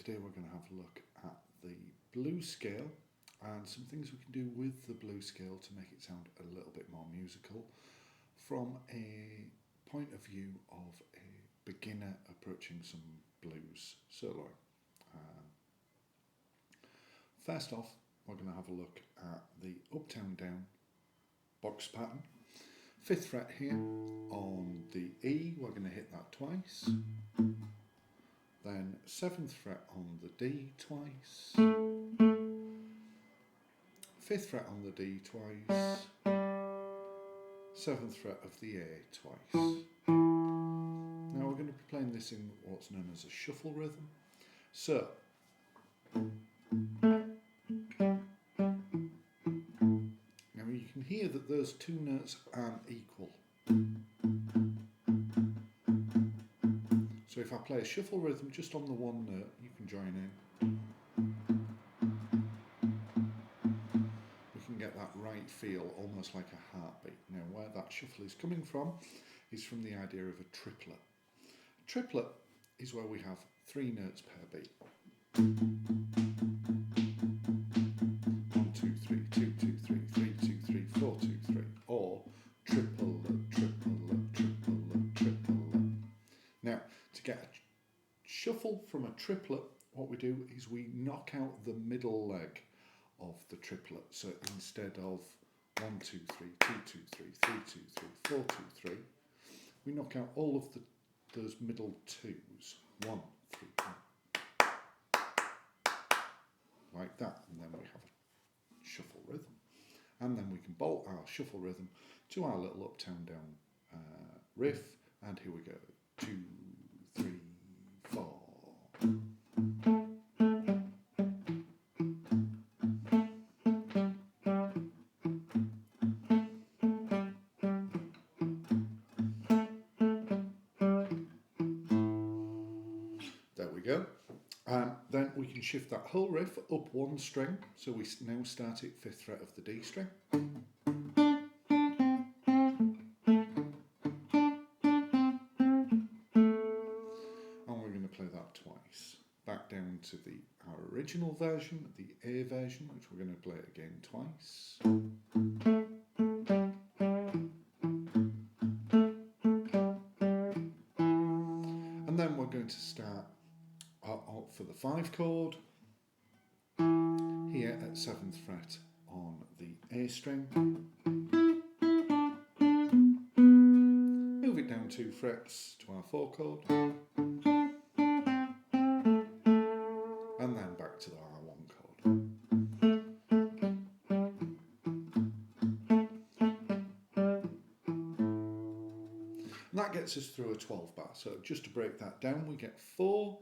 today we're going to have a look at the blues scale and some things we can do with the blues scale to make it sound a little bit more musical from a point of view of a beginner approaching some blues soloing. First off, we're going to have a look at the Uptown down box pattern. 5th fret here on the E, we're going to hit that twice. Then 7th fret on the D twice. 5th fret on the D twice. 7th fret of the A twice. Now we're going to be playing this in what's known as a shuffle rhythm. So, now you can hear that those two notes aren't equal. So if I play a shuffle rhythm just on the one note, you can join in. We can get that right feel, almost like a heartbeat. Now where that shuffle is coming from is from the idea of a triplet. A triplet is where we have 3 notes per beat. 1, 2, 3, 2, 2, 3, 3, 2, 3, 4, 2, 3, or triple, triple, triple, triple. Now, to get a shuffle from a triplet, what we do is we knock out the middle leg of the triplet. So instead of 1, 2, 3, 2, 2, 3, 3, 2, 3, 4, 2, 3, we knock out all of those middle twos. 1, 3, 1. Like that, and then we have a shuffle rhythm. And then we can bolt our shuffle rhythm to our little Uptown down riff, and here we go. 2, 3, 4. There we go. Then we can shift that whole riff up 1 string, so we now start at 5th fret of the D string. Twice. Back down to our original version, the A version, which we're going to play again twice. And then we're going to start out for the 5 chord here at 7th fret on the A string. Move it down 2 frets to our 4 chord. And then back to our 1 chord. And that gets us through a 12 bar. So just to break that down, we get 4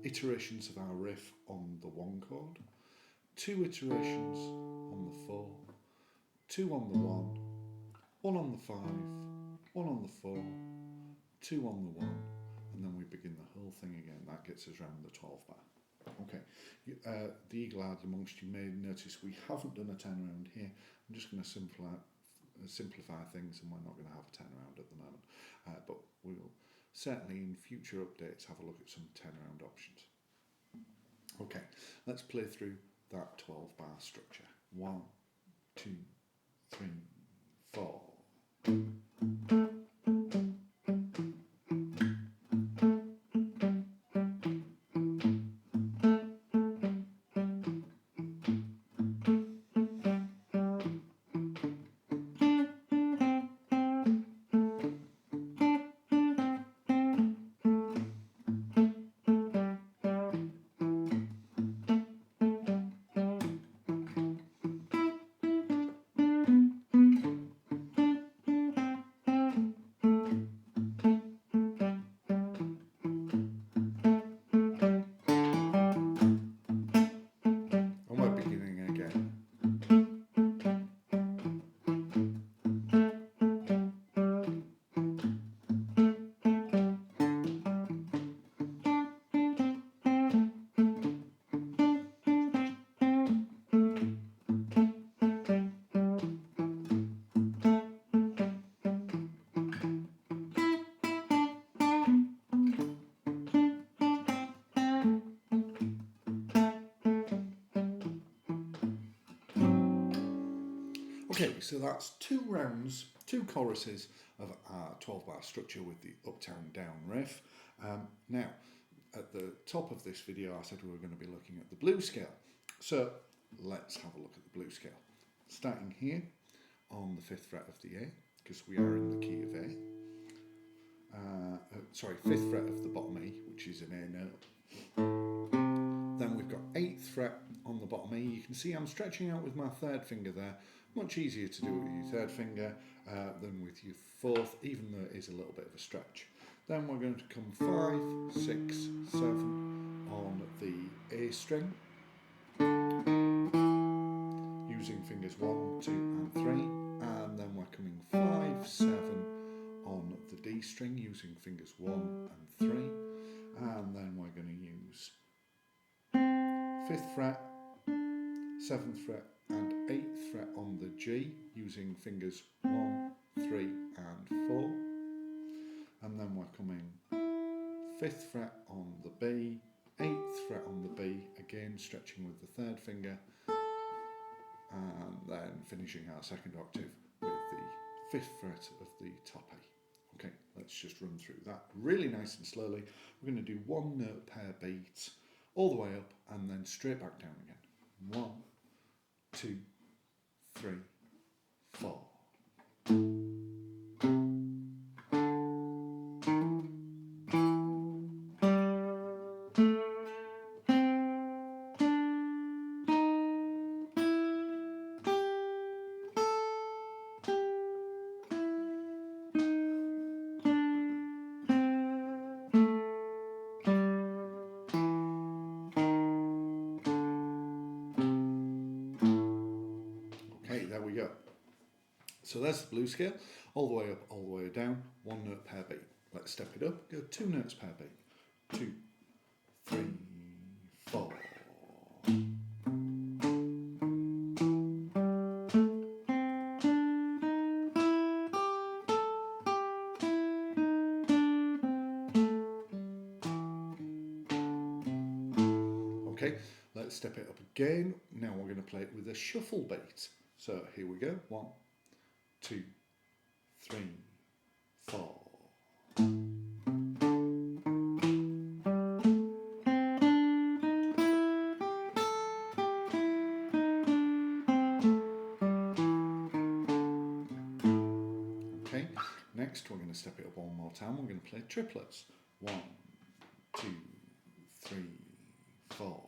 iterations of our riff on the 1 chord, 2 iterations on the 4, 2 on the 1, 1 on the 5, 1 on the 4, 2 on the 1, and then we begin the whole thing again. That gets us around the 12 bar. Okay, the eagle-eyed amongst you may notice we haven't done a turnaround here. I'm just going to simplify things, and we're not going to have a turnaround at the moment. But we'll certainly in future updates have a look at some turnaround options. Okay, let's play through that 12 bar structure. 1, 2, 3, 4. Okay, so that's 2 rounds, 2 choruses of our 12-bar structure with the Uptown Down riff. Now, at the top of this video, I said we were going to be looking at the blues scale. So let's have a look at the blues scale. Starting here on the 5th fret of the A, because we are in the key of A. Sorry, 5th fret of the bottom E, which is an A note. Then we've got 8th fret on the bottom E. You can see I'm stretching out with my 3rd finger there. Much easier to do with your 3rd finger than with your 4th, even though it is a little bit of a stretch. Then we're going to come 5, 6, 7 on the A string, using fingers 1, 2 and 3, and then we're coming 5, 7 on the D string using fingers 1 and 3, and then we're going to use 5th fret, 7th fret and 8th fret on the G using fingers 1, 3 and 4, and then we're coming 5th fret on the B, 8th fret on the B, again stretching with the 3rd finger, and then finishing our 2nd octave with the 5th fret of the top A. Okay, let's just run through that really nice and slowly. We're going to do 1 note pair beats all the way up and then straight back down again. 1, 2, 3, 4. There we go. So that's the blues scale, all the way up, all the way down, 1 note per beat. Let's step it up, go 2 notes per beat. 2, 3, 4. Okay, let's step it up again. Now we're going to play it with a shuffle beat. So here we go. 1, 2, 3, 4. Okay, next we're going to step it up one more time. We're going to play triplets. 1, 2, 3, 4.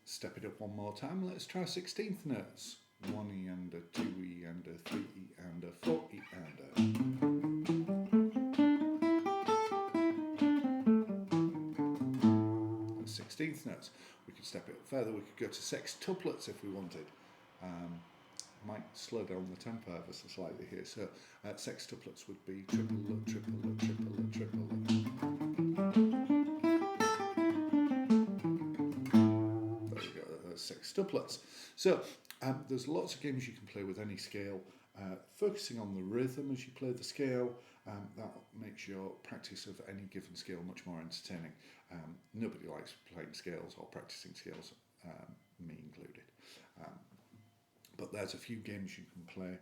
Step it up one more time. Let's try 16th notes. 1 E and a 2 E and a 3 E and a 4 E and a. The 16th notes. We could step it up further. We could go to sextuplets if we wanted. Might slow down the tempo ever so slightly here. So sextuplets would be triplet, triplet, triplet, triplet. Sextuplets. So there's lots of games you can play with any scale, focusing on the rhythm as you play the scale. That makes your practice of any given scale much more entertaining. Nobody likes playing scales or practicing scales, me included. But there's a few games you can play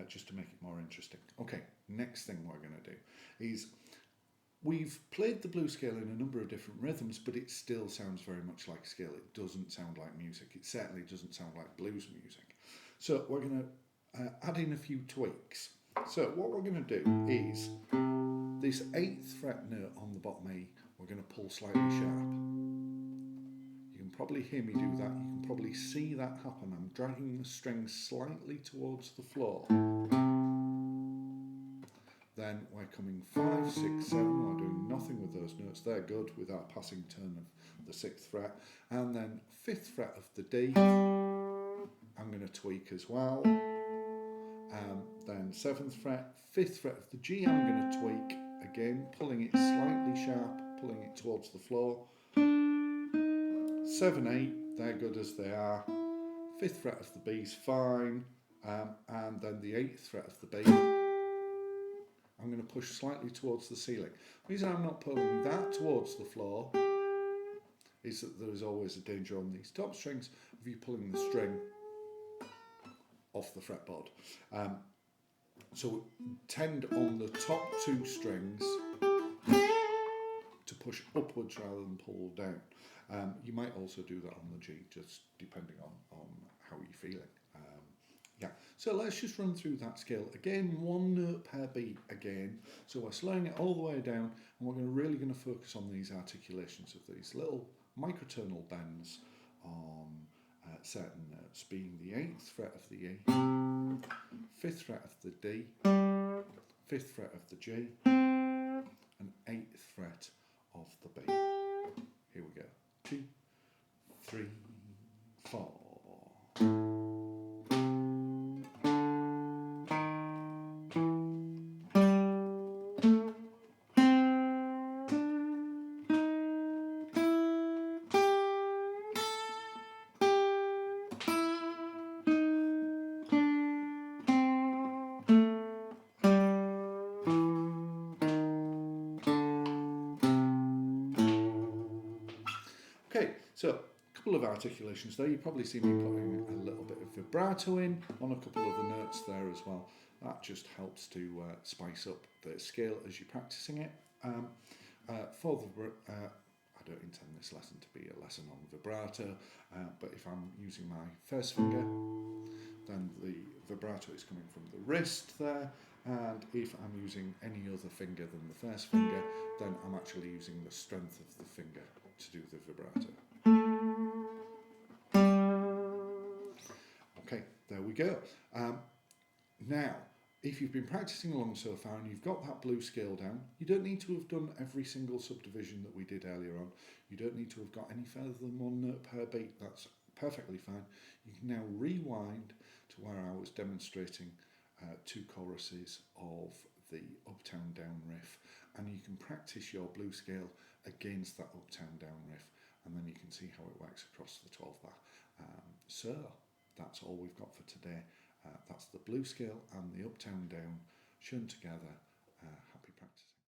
just to make it more interesting. Okay, next thing we're going to do is we've played the blues scale in a number of different rhythms, but it still sounds very much like scale. It doesn't sound like music. It certainly doesn't sound like blues music. So we're going to add in a few tweaks. So what we're going to do is this 8th fret note on the bottom E, we're going to pull slightly sharp. You can probably hear me do that. You can probably see that happen. I'm dragging the string slightly towards the floor. Then we're coming 5, 6, 7, we're doing nothing with those notes, they're good with our passing tone of the 6th fret. And then 5th fret of the D, I'm going to tweak as well. Then 7th fret, 5th fret of the G, I'm going to tweak, again pulling it slightly sharp, pulling it towards the floor. 7, 8, they're good as they are. 5th fret of the B's fine, and then the 8th fret of the B, I'm going to push slightly towards the ceiling. The reason I'm not pulling that towards the floor is that there is always a danger on these top strings of you pulling the string off the fretboard. So tend on the top two strings to push upwards rather than pull down. You might also do that on the G, just depending on how you're feeling. Yeah, so let's just run through that scale. Again, one note per beat again. So we're slowing it all the way down, and we're really going to focus on these articulations of these little microtonal bends on certain notes, being the 8th fret of the E, 5th fret of the D, 5th fret of the G, and 8th fret of the B. Here we go. 2, 3, 4. Okay, so a couple of articulations there. You probably see me putting a little bit of vibrato in on a couple of the notes there as well. That just helps to spice up the scale as you're practicing it. For the I don't intend this lesson to be a lesson on vibrato, but if I'm using my first finger, then the vibrato is coming from the wrist there, and if I'm using any other finger than the first finger, then I'm actually using the strength of the finger to do the vibrato. Okay, there we go. Now, if you've been practicing along so far and you've got that blue scale down, you don't need to have done every single subdivision that we did earlier on. You don't need to have got any further than one note per beat. That's perfectly fine. You can now rewind to where I was demonstrating 2 choruses of the Uptown Down riff, and you can practice your blue scale against that Uptown Down riff, and then you can see how it works across the 12 bar. So that's all we've got for today. That's the blue scale and the Uptown Down shown together